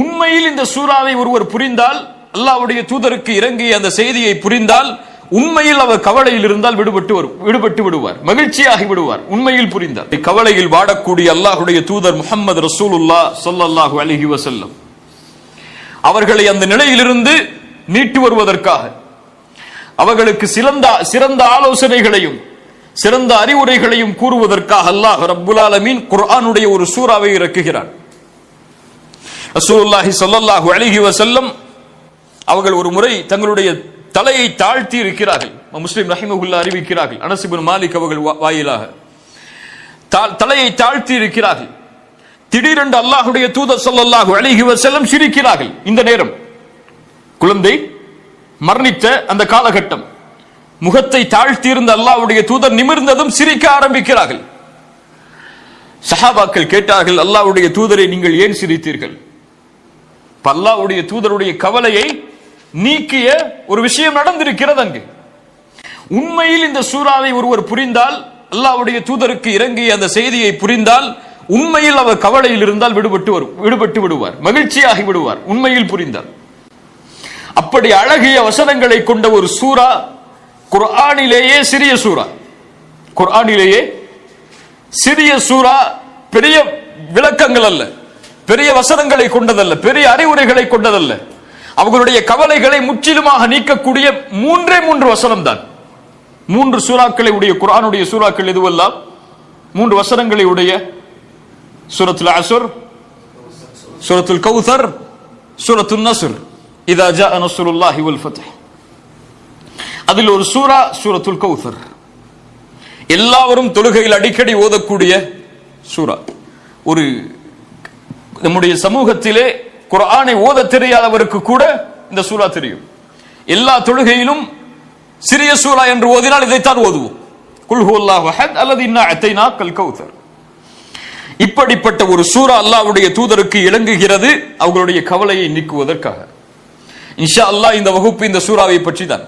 உண்மையில் இந்த சூறாவை ஒருவர் புரிந்தால், அல்லாஹ்வுடைய தூதருக்கு இறங்கிய அந்த செய்தியை புரிந்தால், உண்மையில் அவர் கவலையில் இருந்தால் விடுபட்டு விடுவார், மகிழ்ச்சியாகி விடுவார். உண்மையில் புரிந்தார். கவலையில் வாடக்கூடிய அல்லாஹ்வுடைய தூதர் முஹம்மது ரசூலுல்லாஹ் ஸல்லல்லாஹு அலைஹி வஸல்லம் அவர்களை அந்த நிலையிலிருந்து மீட்டு வருவதற்காக அவர்களுக்கு சிறந்த ஆலோசனைகளையும் சிறந்த அறிவுரைகளையும் கூறுவதற்காக அல்லாஹ் ரப்புல் ஆலமீன் குர்ஆனுடைய ஒரு சூறாவை இறக்குகிறான். ரசூலுல்லாஹி ஸல்லல்லாஹு அலைஹி வஸல்லம் அவர்கள் ஒரு முறை தங்களுடைய தலையை தாழ்த்தி இருக்கிறார்கள். முஸ்லிம் ரஹிமஹுல்லாஹ் அறிவிக்கிறார்கள், அனஸ் இப்னு மாலிக் அவர்கள் வாயிலாக தலையை தாழ்த்தி இருக்கிறார்கள். திடீரென்று அல்லாஹ்வுடைய தூதர் ஸல்லல்லாஹு அலைஹி வஸல்லம் சிரிக்கிறார்கள். இந்த நேரம் குழந்தை மரணித்த அந்த காலகட்டம், முகத்தை தாழ்த்தி இருந்த அல்லாஹ்வுடைய தூதர் நிமிர்ந்ததும் சிரிக்க ஆரம்பிக்கிறார்கள். சஹாபாக்கள் கேட்டார்கள், அல்லாஹ்வுடைய தூதரை நீங்கள் ஏன் சிரித்தீர்கள்? அல்லாஹ்வுடைய தூதருடைய கவலையை நீக்கிய ஒரு விஷயம் நடந்திருக்கிறது அங்கு. உண்மையில் இந்த சூறாவை ஒருவர் புரிந்தால், அல்லாஹ்வுடைய தூதருக்கு இறங்கிய அந்த செய்தியை புரிந்தால், உண்மையில் அவர் கவலையில் இருந்தால் விடுபட்டு விடுவார், மகிழ்ச்சியாகி விடுவார். உண்மையில் புரிந்தார். அப்படி அழகிய வசனங்களை கொண்ட ஒரு சூரா, குர்ஆனிலேயே சிறிய சூரா, குர்ஆனிலேயே சிறிய சூரா, பெரிய விளக்கங்கள் அல்ல, பெரிய வசனங்களை கொண்டதல்ல, பெரிய அறிவுரைகளை கொண்டதல்ல. அவர்களுடைய கவலைகளை முற்றிலுமாக நீக்கக்கூடிய மூன்று வசனம் தான். 3 சூறாக்களை உடைய குர்ஆனுடைய சூறாக்கள் எதுவெல்லாம்? 3 வசனங்களை உடைய சூரத்துல் அஸ்ர், சூரத்துல் கௌசர், சூரத்துன் நஸ்ர், இதா ஜாஅ நஸ்ருல்லாஹி வல் ஃபத்ஹ். அதில் ஒரு சூரா சூரத்துல் கௌசர், எல்லாரும் தொழுகையில் அடிக்கடி ஓதக்கூடிய சூரா. ஒரு நம்முடைய சமூகத்திலே குர்ஆனை ஓத தெரியாதவருக்கு கூட இந்த சூரா தெரியும். எல்லா தொழுகையிலும் சிறிய சூரா என்று ஓதினால் இதைத்தான் ஓதுவோம், குல் ஹுவல்லாஹு அஹத் அல்லது இன்னா அத்தைனாக்கல் கௌசர். இப்படிப்பட்ட ஒரு சூரா அல்லாஹ்வுடைய தூதருக்கு இறங்குகிறது, அவர்களுடைய கவலையை நீக்குவதற்காக. இன்ஷா அல்லாஹ் இந்த வகுப்பு இந்த சூராவை பற்றி தான்.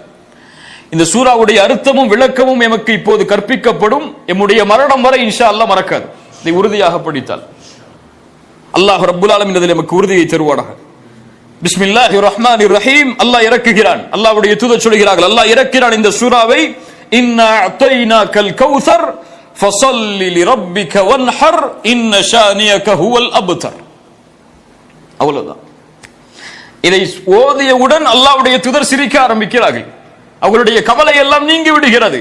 இந்த சூராவுடைய அர்த்தமும் விளக்கமும் எமக்கு இப்போது கற்பிக்கப்படும். எம்முடைய மரணம் வரை இன்ஷா அல்லாஹ் மறக்காது, இதை உறுதியாக படித்தால். அல்லாஹ் ரப்புல் ஆலமீன் இதில் நமக்கு உறுதியை தருவானாக. பிஸ்மில்லாஹிர் ரஹ்மானிர் ரஹீம். அல்லாஹ் இறக்குகிறான், அல்லாஹ்வுடைய தூதர் சொல்கிறார்கள், அல்லாஹ் இறக்கிறான் இந்த சூராவை, இன்னா அத்தைனாக்கல் கௌசர் ஃபஸல்லி லிரப்பிக வன்ஹர் இன்ன ஷானியக ஹுவல் அப்தர். அவ்வளவுதான். இதை ஓதியவுடன் அல்லாஹ்வுடைய தூதர் சிரிக்க ஆரம்பிக்கிறார்கள். அவர்களுடைய கவலை எல்லாம் நீங்கி விடுகிறது,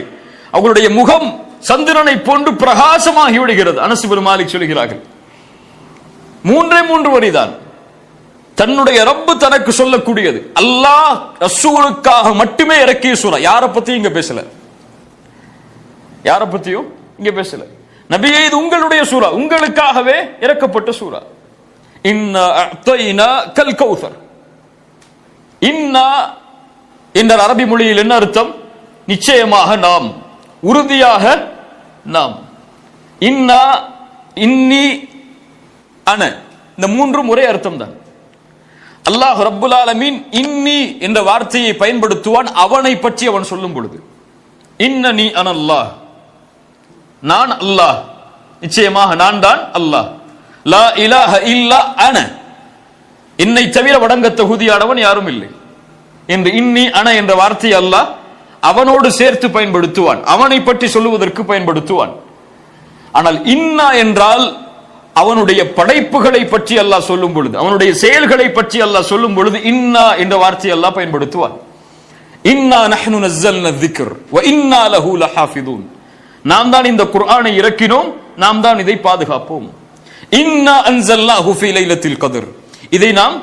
அவர்களுடைய முகம் சந்திரனை போன்று பிரகாசமாகி விடுகிறது. அனஸ் இப்னு மாலிக் சொல்கிறார்கள், 3 வரிதான் தன்னுடைய ரப்பு தனக்கு சொல்லக்கூடியது. அல்லாஹ் ரசூலுக்காக மட்டுமே இறக்கிய சூரா. யாரை பத்தியும் இங்க பேசல, யாரை பத்தியும் இங்க பேசல. நபியே, இது உங்களுடைய சூரா, உங்களுக்காகவே இறக்கப்பட்ட சூரா. இன்னா அத்தைனாக்கல் கௌசர். இன்னா என்ற அரபி மொழியில் என்ன அர்த்தம்? நிச்சயமாக நாம், உறுதியாக நாம். இன்னா, இன்னி, அன, இந்த 3 ஒரே அர்த்தம் தான். அல்லாஹ் ரப்புல் ஆலமீன் இன்னி என்ற வார்த்தையை பயன்படுத்துவான் அவனை பற்றி அவன் சொல்லும் பொழுது. இன்னனி அனல்லாஹ், நான் அல்லாஹ், நிச்சயமாக நான் தான் அல்லாஹ். லா இலாஹ இல்லா அன, என்னை தவிர வணங்க தகுதியானவன் யாரும் இல்லை என்று இன்னி அன என்ற வார்த்தையை அல்லாஹ் அவனோடு சேர்த்து பயன்படுத்துவான், அவனை பற்றி சொல்லுவதற்கு பயன்படுத்துவான். ஆனால் இன்னா என்றால் அவனுடைய படைப்புகளை பற்றி அல்லாஹ் சொல்லும் பொழுது, அவனுடைய செயல்களை பற்றி அல்லாஹ் சொல்லும் பொழுது இன்னா என்ற வார்த்தையை அல்லாஹ் பயன்படுத்துவான். இன்னா நஹ்னு நஸ்ஸல்னா ذிக்ர் வ இன்னா லஹு லஹாஃபிதூன். நாம் தான் இந்த குர்ஆனை இறக்கினோம், நாம் தான் இதை பாதுகாப்போம். இன்னா அன்ஸல்னாஹு ஃபீ லைலத்தில் கத்ர். இதை நாம்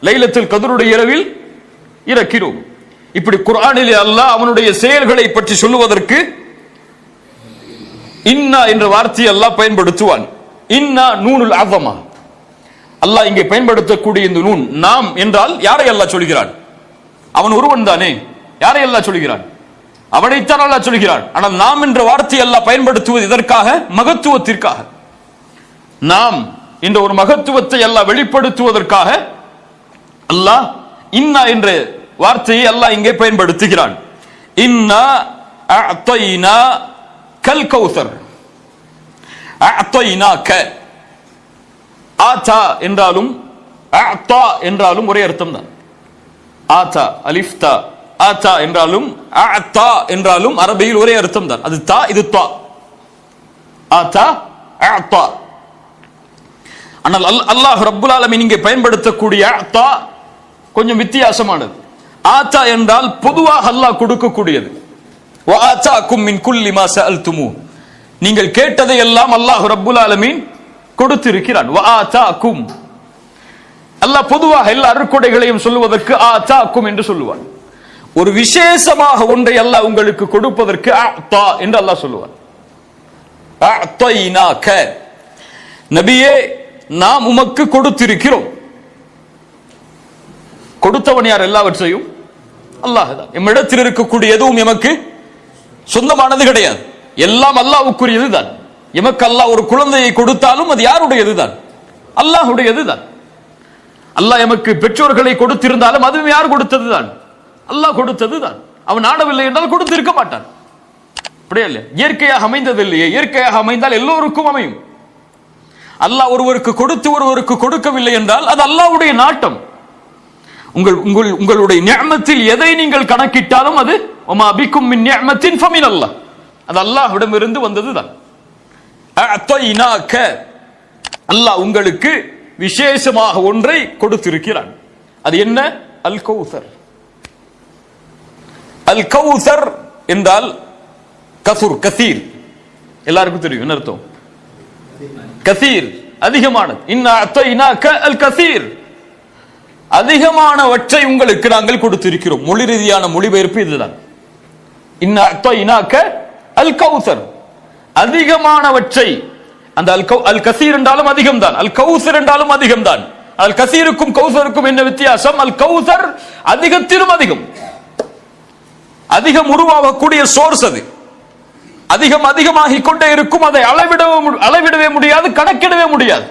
லைலத்துல் கத்ருடைய இரவில் இறக்கினோம். இப்படி குர்ஆனிலே அல்லாஹ் அவனுடைய செயல்களை பற்றி சொல்லுவதற்கு இன்னா என்ற வார்த்தையை அல்லாஹ் பயன்படுத்துவான். இன்னா நூனுல் அஸமா. அல்லாஹ் இங்கே பயன்படுத்தக்கூடிய இந்த நூன், நாம் என்றால் யாரை அல்லாஹ் சொல்கிறான்? அவன் ஒருவன் தானே. யாரை அல்லாஹ் சொல்கிறான்? அவனைத்தான் அல்லாஹ் சொல்கிறான். ஆனால் நாம் என்ற வார்த்தையை அல்லாஹ் பயன்படுத்துவது இதற்காக, மகத்துவத்திற்காக. நாம் என்ற ஒரு மகத்துவத்தை அல்லாஹ் வெளிப்படுத்துவதற்காக அல்லாஹ் இன்னா என்ற வார்த்தையை அல்லாஹ் இங்கே பயன்படுத்துகிறான். இன்னா அஅத்தைனா கல் கௌசர். அஅத்தைனாக, ஆதா என்றாலும் அத்தா என்றாலும் ஒரே அர்த்தம் தான். ஆதா அலிஃப் தா, ஆதா என்றாலும் அத்தா என்றாலும் அரபியில் ஒரே அர்த்தம் தான். அது தா, இது தா. ஆதா அத்தா. ஆனால் அல்லாஹ் ரப்புல் ஆலமீன் இங்கே பயன்படுத்தக்கூடிய அத்தா கொஞ்சம் வித்தியாசமானது. ஆத்தா என்றால் பொதுவாக அல்லாஹ் கொடுக்கக்கூடியது. வ ஆதாக்கும் மின் குல்லி மா சஅல்துமு, நீங்கள் கேட்டதை எல்லாம் அல்லாஹ் ரப்புல் ஆலமீன் கொடுத்திருக்கிறான். வ ஆதாக்கும், அல்லாஹ் பொதுவாக எல்லா அருட்கொடைகளையும் சொல்லுவதற்கு ஆதாக்கும் என்று சொல்லுவான். ஒரு விசேஷமாக ஒன்றை அல்லாஹ் உங்களுக்கு கொடுப்பதற்கு அத்தா என்று அல்லாஹ் சொல்லுவான். அத்தைனாக, நபியே நாம் உமக்கு கொடுத்திருக்கிறோம். கொடுத்தவன் யார்? எல்லாவற்றையும் அல்லாஹ் தான். எம்மிடத்தில் இருக்கக்கூடிய எதுவும் எமக்கு சொந்தமானது கிடையாது, எல்லாம் அல்லாஹ்வுக்குரியது தான். எமக்கு அல்லாஹ் ஒரு குழந்தையை கொடுத்தாலும் அது யாருடையது தான்? அல்லாஹ்வுடையது தான். அல்லாஹ் எமக்கு பெற்றோர்களை கொடுத்திருந்தாலும் அதுவும் யார் கொடுத்தது தான்? அல்லாஹ் கொடுத்தது தான். அவன் ஆடவில்லை என்றால் கொடுத்திருக்க மாட்டான். அப்படியே இல்லையா? இயற்கையாக அமைந்தது இல்லையே. இயற்கையாக அமைந்தால் எல்லோருக்கும் அமையும். அல்லாஹ் ஒருவருக்கு கொடுத்து ஒருவருக்கு கொடுக்கவில்லை என்றால் அது அல்லாஹ்வுடைய நாட்டம். உங்களுடைய நிஅமத்தில் எதை நீங்கள் கணக்கிட்டாலும் அது வமா பிக்கும் மின் நிஅமத்தின் ஃபமின் அல்லாஹ், அது அல்லாஹ்விடமிருந்து வந்ததுதான். அத்தைனாக, அல்லாஹ் உங்களுக்கு விசேஷமாக ஒன்றை கொடுத்திருக்கிறான். அது என்ன? அல் கௌசர். அல் கௌசர் என்றால் கசுர், கசீர், எல்லாருக்கும் தெரியும் என்ன அர்த்தம்? கசீர், அதிகமானது. இன்னா அத்தைனாக அல் கசீர், அதிகமானவற்றை உங்களுக்கு நாங்கள் கொடுத்திருக்கிறோம். மொழி ரீதியான மொழிபெயர்ப்பு இதுதான். இன்னா அத்தைனாக அல் கௌசர், அதிகமானவற்றை. அந்த அல் கசீர் என்றாலும் அதிகம் தான், அல் கௌசர் என்றாலும் அதிகம் தான். அல் கசீருக்கும் கௌசருக்கும் என்ன வித்தியாசம்? அல் கௌசர் அதிகத்திலும் அதிகம், அதிகம் உருவாகக்கூடிய சோர்ஸ். அது அதிகம் அதிகமாகிக் கொண்டே இருக்கும். அதை அளவிடவே முடியாது, கணக்கிடவே முடியாது.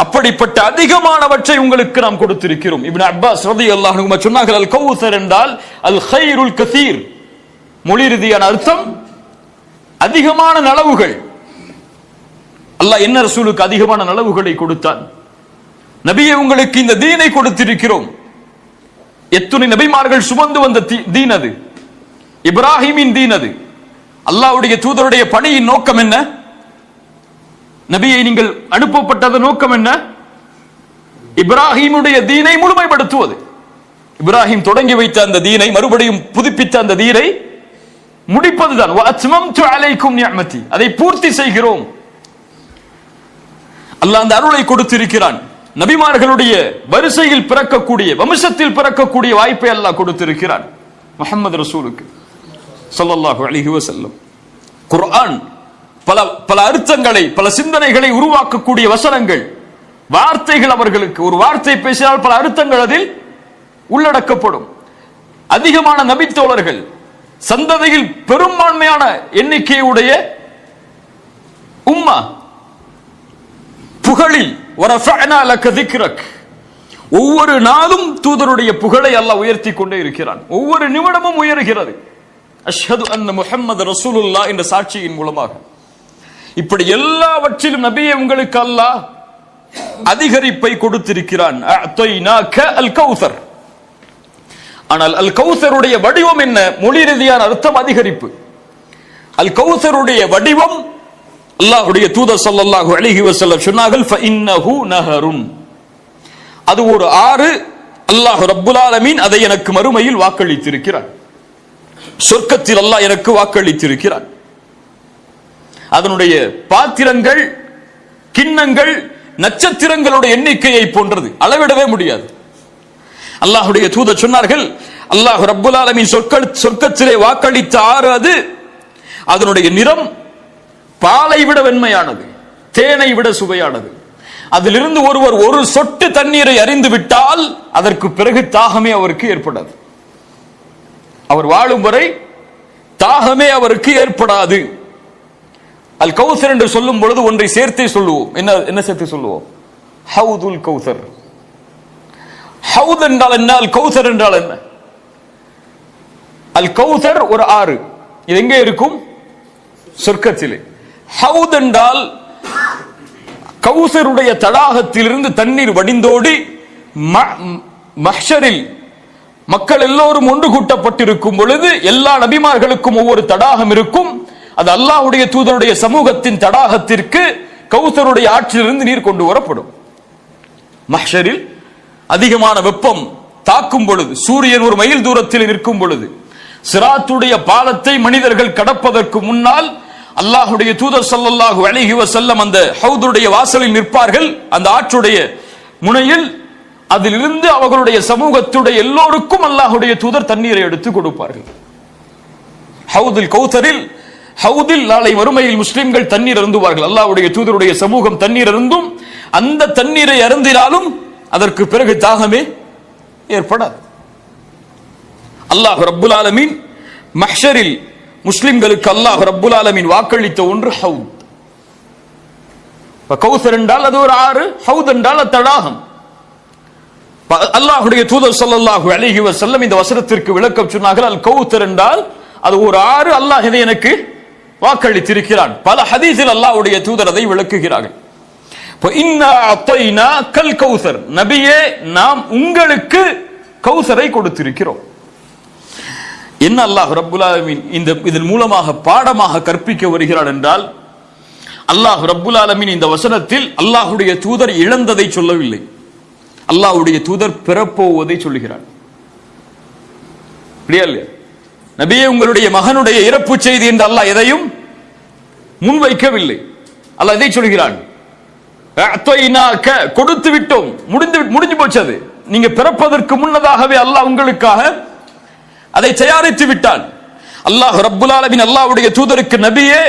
அப்படிப்பட்ட அதிகமானவற்றை உங்களுக்கு நாம் கொடுத்திருக்கிறோம். இப்னு அப்பாஸ் ரலியல்லாஹு அன்ஹு சொன்னார்கள், அல் கௌசர் என்றால் அல் கைருல் கசீர். மொழி ரீதியான அர்த்தம் அதிகமான நலவுகள். அல்லாஹ் என்ன ரசூலுக்கு அதிகமான நலவுகளை கொடுத்தான்? நபியே உங்களுக்கு இந்த தீனை கொடுத்திருக்கிறோம். எத்துணை நபிமார்கள் சுமந்து வந்த தீன் அது, இப்ராஹிமின் தீன் அது. அல்லாஹ்வுடைய தூதருடைய பணியின் நோக்கம் என்ன? நபியை நீங்கள் அனுப்பப்பட்டது நோக்கம் என்ன? இப்ராஹிமுடைய தீனை முழுமைப்படுத்துவது. இப்ராஹிம் தொடங்கி வைத்த அந்த தீனை, மறுபடியும் புதுப்பித்த அந்த தீனை முடிப்பதுதான். வஅத்மம்து அலைக்கும் நிஅமதி, அதை பூர்த்தி செய்கிறோம். அல்லாஹ் அந்த அருளை கொடுத்திருக்கிறான். நபிமார்களுடைய வரிசையில் பிறக்கக்கூடிய, வம்சத்தில் பிறக்கக்கூடிய வாய்ப்பை அல்லாஹ் கொடுத்திருக்கிறான் முஹம்மது ரசூலுக்கு ஸல்லல்லாஹு அலைஹி வஸல்லம். குர்ஆன் பல பல அர்த்தங்களை, பல சிந்தனைகளை உருவாக்கக்கூடிய வசனங்கள், வார்த்தைகள். அவர்களுக்கு ஒரு வார்த்தை பேசினால் பல அர்த்தங்கள் அதில் உள்ளடக்கப்படும். அதிகமான நபித்தோழர்கள், சந்ததியில் பெரும்பான்மையான எண்ணிக்கையுடைய உம்மா, புகழில் வரஃபஅனா லக திக்ரக், ஒவ்வொரு நாளும் தூதருடைய புகழை அல்லாஹ் உயர்த்தி கொண்டே இருக்கிறான். ஒவ்வொரு நிமிடமும் உயர்கிறது. அஷ்ஹது அன்ன முஹம்மது ரசூலுல்லாஹ் என்ற சாட்சியின் மூலமாக. இப்படி எல்லாவற்றிலும் நபியே உங்களுக்கு அல்லாஹ் அதிகரிப்பை கொடுத்திருக்கிறான். அத்தைனாக அல் கௌசர். ஆனால் அல் கௌசருடைய வடிவம் என்ன? மொழி ரீதியான அர்த்தம் அதிகரிப்பு. அல் கௌசருடைய வடிவம், அல்லாஹ்வுடைய தூதர் ஸல்லல்லாஹு அலைஹி வஸல்லம் சொன்னார்கள், ஃபஇன்னஹு நஹருன், அது ஒரு ஆறு. அல்லாஹ் ரப்புல் ஆலமீன் அதை எனக்கு மறுமையில் வாக்களித்திருக்கிறான். சொர்க்கத்தில் அல்லாஹ் எனக்கு வாக்களித்திருக்கிறான். அதனுடைய பாத்திரங்கள், கிண்ணங்கள் நட்சத்திரங்களுடைய எண்ணிக்கையை போன்றது, அளவிடவே முடியாது. அல்லாஹ்வுடைய தூதர் சொன்னார்கள், அல்லாஹ் ரப்புல் ஆலமீன் சொர்க்கத்திலே வாக்களித்த ஆறு அது. அதனுடைய நிறம் பாலை விட வெண்மையானது, தேனை விட சுவையானது. அதிலிருந்து ஒருவர் ஒரு சொட்டு தண்ணீரை அறிந்து விட்டால் அதற்கு பிறகு தாகமே அவருக்கு ஏற்படாது. அவர் வாழும் வரை தாகமே அவருக்கு ஏற்படாது. அல் கௌசர் என்று சொல்லும் பொழுது ஒன்றை சேர்த்தே சொல்லுவோம். என்ன சேர்த்து சொல்லுவோம்? ஹவுதுல் கௌசர். ஹவுத் என்றால் என்ன? அல் கௌசர் என்றால் என்ன? அல் கௌசர் ஒரு ஆறு. இது எங்கே இருக்கும்? சொர்க்கத்திலே. ஹவுத் என்றால் கௌசருடைய தடாகத்திலிருந்து தண்ணீர் வடிந்தோடி மஹ்ஷரில் மக்கள் எல்லோரும் ஒன்று கூட்டப்பட்டிருக்கும் பொழுது எல்லா நபிமார்களுக்கும் ஒவ்வொரு தடாகம் இருக்கும். அது அல்லாஹ்வுடைய தூதருடைய சமூகத்தின் தடாகத்திற்கு கௌசருடைய ஆற்றிலிருந்து நீர் கொண்டு வரப்படும். மஹ்ஷரில் அதிகமான வெப்பம் தாக்கும் பொழுது, சூரியன் ஒரு மைல் தூரத்தில் நிற்கும் பொழுது, சிராத்துடைய பாலத்தை மனிதர்கள் கடப்பதற்கு முன்னால் அல்லாஹ்வுடைய தூதர் ஸல்லல்லாஹு அலைஹி வஸல்லம் அந்த ஹவுதுடைய வாசலில் நிற்பார்கள். அந்த ஆற்றுடைய முனையில் அதிலிருந்து அவர்களுடைய சமூகத்துடைய எல்லோருக்கும் அல்லாஹ்வுடைய தூதர் தண்ணீரை எடுத்து கொடுப்பார்கள். ஹவுதுல் கௌதரில், ஹவுதில் நாளை மறுமையில் முஸ்லிம்கள் தண்ணீர் அருந்துவார்கள். அல்லாஹ்வுடைய தூதருடைய சமூகம் தண்ணீர் அருந்தும். அந்த தண்ணீரை அருந்தினாலும் அதற்கு பிறகு தாகமே ஏற்படாது. அல்லாஹ் ரப்புல் ஆலமீன் மஹ்ஷரில் முஸ்லிம்களுக்கு அல்லாஹ் ரப்புல் ஆலமீன் வாக்களித்த ஒன்று ஹவுத். கௌசர் என்றால் அது ஒரு ஆறு, ஹவுத் என்றால் தடாகம். அல்லாஹ்வுடைய தூதர் ஸல்லல்லாஹு அலைஹி வஸல்லம் இந்த வசனத்திற்கு விளக்கம் சொன்னார்கள். அல் கௌசர் என்றால் அது ஒரு ஆறு, அல்லாஹ் இதை எனக்கு வாக்களித்திருக்கிறான். பல ஹதீஸில் அல்லாஹ்வுடைய தூதர் அதை விளக்குகிறார்கள். நபியே, நாம் உங்களுக்கு கௌசரை கொடுத்திருக்கிறோம். என்ன அல்லாஹ் ரப்புல் ஆலமீன் இதன் மூலமாக பாடமாக கற்பிக்க வருகிறார் என்றால், அல்லாஹ் ரப்புல் ஆலமீன் இந்த வசனத்தில் அல்லாஹ்வுடைய தூதர் இழந்ததை சொல்லவில்லை, அல்லாஹ்வுடைய தூதர் பெறப்போவதை சொல்லுகிறார். நபியே, உங்களுடைய மகனுடைய இறப்பு செய்தி என்று அல்லாஹ் எதையும் முன்வைக்கவில்லை. அல்லாஹ் இதை சொல்கிறான், கொடுத்து விட்டோம், முடிஞ்சு போச்சது. நீங்க பிறப்பதற்கு முன்னதாகவே அல்லாஹ் உங்களுக்காக அதை தயாரித்து விட்டான். அல்லாஹ் ரப்புல் ஆலமீன் அல்லாஹ்வுடைய தூதருக்கு, நபியே,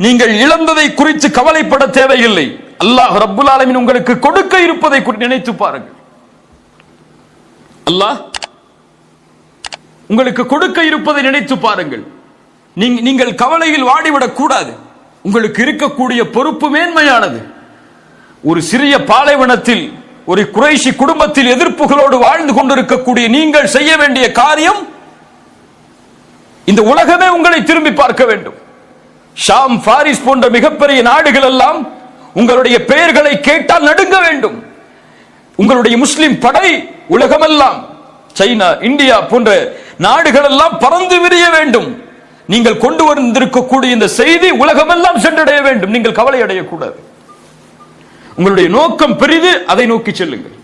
நீங்கள் இழந்ததை குறித்து கவலைப்பட தேவையில்லை, அல்லாஹ் ரப்புல் ஆலமீன் உங்களுக்கு கொடுக்க இருப்பதை நினைத்து பாருங்கள். அல்லாஹ் உங்களுக்கு கொடுக்க இருப்பதை நினைத்து பாருங்கள். நீங்கள் கவலையில் வாடிவிடக் கூடாது. உங்களுக்கு இருக்கக்கூடிய பொறுப்பு மேன்மையானது. ஒரு சிறிய பாலைவனத்தில் ஒரு குறைஷி குடும்பத்தில் எதிர்ப்புகளோடு வாழ்ந்து கொண்டிருக்கக்கூடிய நீங்கள் செய்ய வேண்டிய காரியம், இந்த உலகமே உங்களை திரும்பி பார்க்க வேண்டும். ஷாம், பாரிஸ் போன்ற மிகப்பெரிய நாடுகள் எல்லாம் உங்களுடைய பெயர்களை கேட்டால் நடுங்க வேண்டும். உங்களுடைய முஸ்லிம் படை உலகமெல்லாம், சைனா, இந்தியா போன்ற நாடுகள் எல்லாம் பறந்து விரிய வேண்டும். நீங்கள் கொண்டு வந்திருக்கக்கூடிய இந்த செய்தி உலகமெல்லாம் சென்றடைய வேண்டும். நீங்கள் கவலை அடையக்கூடாது. உங்களுடைய நோக்கம் பெரிது, அதை நோக்கி செல்லுங்கள்.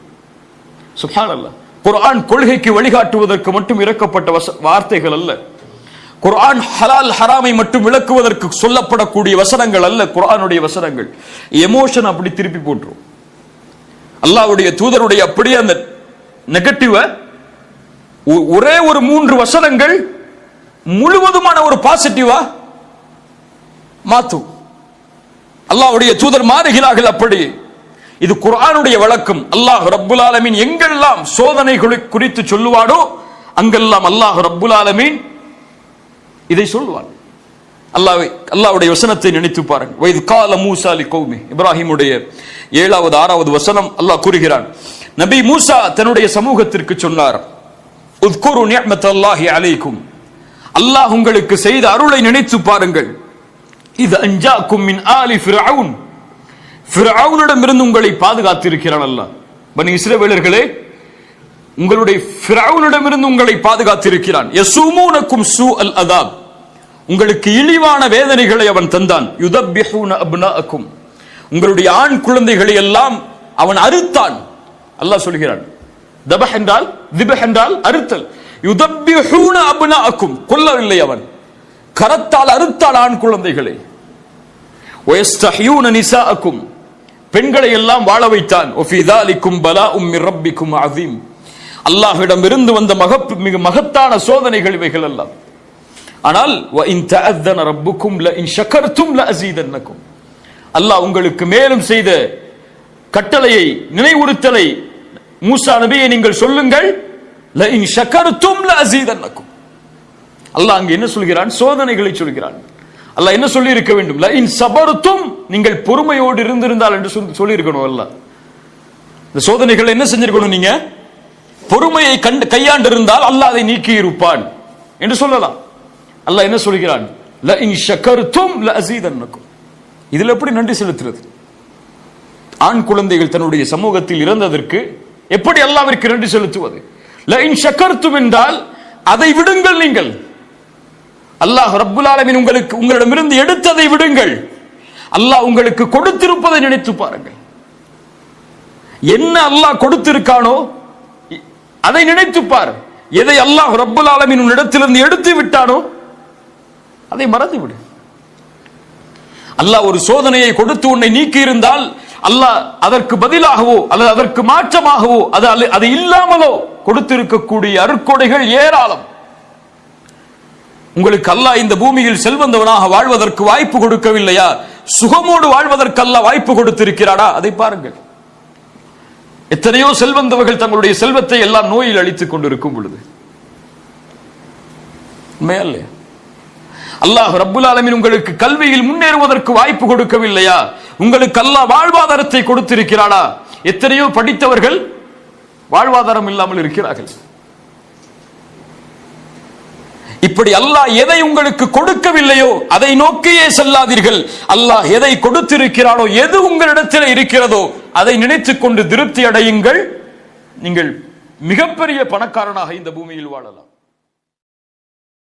சுப்ஹானல்லாஹ். குர்ஆன் கொள்கைக்கு வழிகாட்டுவதற்கு மட்டும் இறக்கப்பட்ட வார்த்தைகள் அல்ல. குர்ஆன் ஹலால் ஹராமை மட்டும் விளக்குவதற்கு சொல்லப்படக்கூடிய வசனங்கள் அல்ல. குர்ஆனுடைய வசனங்கள் எமோஷன் அப்படி திருப்பி போட்டுரும். அல்லாஹ்வுடைய தூதருடைய அப்படியே அந்த நெகட்டிவ ஒரே ஒரு 3 வசனங்கள் முழுவதுமான ஒரு பாசிட்டிவா மாத்தும். அல்லாஹ்வுடைய தூதர் மாறுகிறார்கள். அப்படி இது குர்ஆனுடைய வழக்கம். அல்லாஹ் ரப்புல் ஆலமீன் எங்கெல்லாம் சோதனைகளை குறித்து சொல்லுவானோ அங்கெல்லாம் அல்லாஹ் ரப்புல் ஆலமீன் இதை சொல்வான். அல்லாஹ்வுடைய வசனத்தை நினைத்து பாருங்கள். வைத் கால மூசா லிகௌமி, இப்ராஹிமுடைய 7வது 6வது வசனம் அல்லாஹ் கூறுகிறான், நபி மூசா தன்னுடைய சமூகத்திற்கு சொன்னார், உத்குரு நிஅமத்தல்லாஹி அலைக்கும், அல்லாஹ் உங்களுக்கு செய்த அருளை நினைத்து பாருங்கள். இது அன்ஜாக்கும் மின் ஆலி ஃபிர்அவுன், ஃபிர்அவுனிடமிருந்து உங்களை பாதுகாத்திருக்கிறான் அல்லாஹ். பனி இஸ்ரவேலர்களே, உங்களுடைய ஃபிர்அவுனிடமிருந்து உங்களை பாதுகாத்திருக்கிறான். யஸூமூனக்கும் சூஅல் அதாப், உங்களுக்கு இழிவான வேதனைகளை அவன் தந்தான். யுதப்பிஹூன அப்னாஅக்கும், உங்களுடைய ஆண் குழந்தைகளை எல்லாம் அவன் அறுத்தான். அல்லாஹ் சொல்கிறான், தபஹ் என்றால் திபஹ் என்றால் அறுத்தல். யுதப்பிஹூன அப்னாஅக்கும், கொல்லவில்லை, அவன் கரத்தால் அறுத்தால் ஆண் குழந்தைகளை. வயஸ்தஹ்யூன நிசாஅக்கும், பெண்களை எல்லாம் வாழ வைத்தான். வஃபீ ذாலிக்கும் பலாஉம் மிர் ரப்பிக்கும் அஸீம், அல்லாஹ்விடம் இருந்து வந்த மிக மகத்தான சோதனைகள் இவைகள் எல்லாம். ஆனால் வஇன் தஅذன ரப்புக்கும் லஇன் ஷகர்தும் லஅஸீதன்னக்கும், அல்லாஹ் உங்களுக்கு மேலும் செய்த கட்டளையை, நினைவுறுத்தலை மூசா நபியை நீங்கள் சொல்லுங்கள். லஇன் ஷகர்தும் லஅஸீதன்னக்கும், அல்லாஹ் அங்கே என்ன சொல்கிறான்? சோதனைகளை சொல்கிறான். அல்லாஹ் என்ன சொல்லி இருக்க வேண்டும்? லஇன் சபர்தும், நீங்கள் பொறுமையோடு இருந்திருந்தால் என்று சொல்லி இருக்கணும். அல்லாஹ் இந்த சோதனைகளை என்ன செஞ்சிருக்கணும்? நீங்க பொறுமையை கையாண்டு இருந்தால் அல்லாஹ் அதை நீக்கி இருப்பான் என்று சொல்லலாம். அல்லாஹ் என்ன சொல்கிறான்? லஇன் ஷகர்தும் லஅஸீதன்னக்கும். இதுல எப்படி நன்றி செலுத்துறது? ஆண் குழந்தைகள் தன்னுடைய சமூகத்தில் இறந்ததற்கு எப்படி அல்லாஹ்விற்கு நன்றி செலுத்துவது? லஇன் ஷக்கர்தும் என்றால் அதை விடுங்கள். நீங்கள் அல்லாஹ் ரப்புல் ஆலமீன் உங்களிடமிருந்து எடுத்ததை விடுங்கள். அல்லாஹ் உங்களுக்கு கொடுத்திருப்பதை நினைத்து பாருங்கள். என்ன அல்லாஹ் கொடுத்திருக்கானோ அதை நினைத்து பார். எதை அல்லாஹ் ரப்புல் ஆலமீன் உன்னிடத்திலிருந்து எடுத்து விட்டானோ அதை மறந்து விடு. அல்லாஹ் ஒரு சோதனையை கொடுத்து உன்னை நீக்கி இருந்தால் அல்லாஹ் அதற்கு பதிலாகவோ அல்லது அதற்கு மாற்றமாகவோ அது இல்லாமலோ கொடுத்திருக்கக்கூடிய அருட்கொடைகள் ஏராளம். உங்களுக்கு அல்லாஹ் இந்த பூமியில் செல்வந்தவனாக வாழ்வதற்கு வாய்ப்பு கொடுக்கவில்லையா? சுகமோடு வாழ்வதற்கு அல்லாஹ் வாய்ப்பு கொடுத்திருக்கிறாரா? அதை பாருங்கள். எத்தனையோ செல்வந்தவர்கள் தங்களுடைய செல்வத்தை எல்லாம் நோயில் அழித்துக் கொண்டிருக்கும் பொழுது உண்மையல்ல? அல்லாஹ் ரப்புல் ஆலமீன் உங்களுக்கு கல்வியில் முன்னேறுவதற்கு வாய்ப்பு கொடுக்கவில்லையா? உங்களுக்கு அல்லாஹ் வாழ்வாதாரத்தை கொடுத்திருக்கிறாரா? எத்தனையோ படித்தவர்கள் வாழ்வாதாரம் இல்லாமல் இருக்கிறார்கள். இப்படி அல்லாஹ் எதை உங்களுக்கு கொடுக்கவில்லையோ அதை நோக்கியே செல்லாதீர்கள். அல்லாஹ் எதை கொடுத்திருக்கிறானோ, எது உங்களிடத்தில் இருக்கிறதோ அதை நினைத்துக் கொண்டு திருப்தி அடையுங்கள். நீங்கள் மிகப்பெரிய பணக்காரனாக இந்த பூமியில் வாழலாம்.